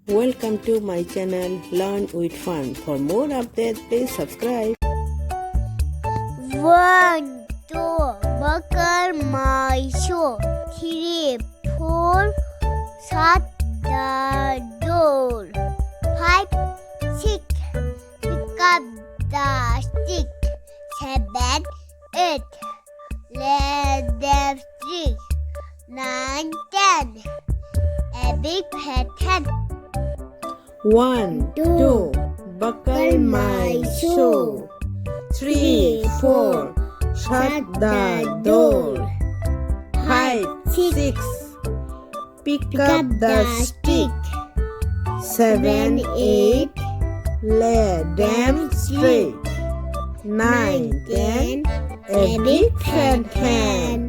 Welcome to my channel Learn with Fun. For more updates, please subscribe. 1, 2, buckle my shoe. 3, 4, shut the door. 5, 6, pick up the stick. 7, 8, let them stick. 9, 10, a big fat hen. 1, 2, buckle my shoe. 3, 4, shut the door. 5, 6, pick up the stick. 7, 8, lay them straight. 9, 10, a big fat hen.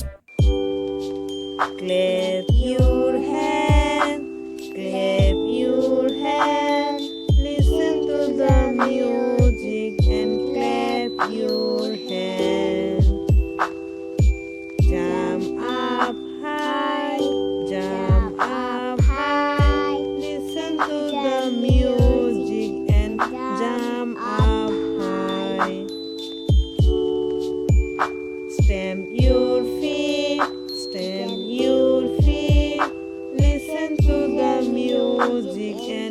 Clap your hand, clap your hand. Listen to the music and clap your hand. Jump up high, jump up high. Listen to the music and jump up high. Stamp your feet, stamp your feet. Listen to the music and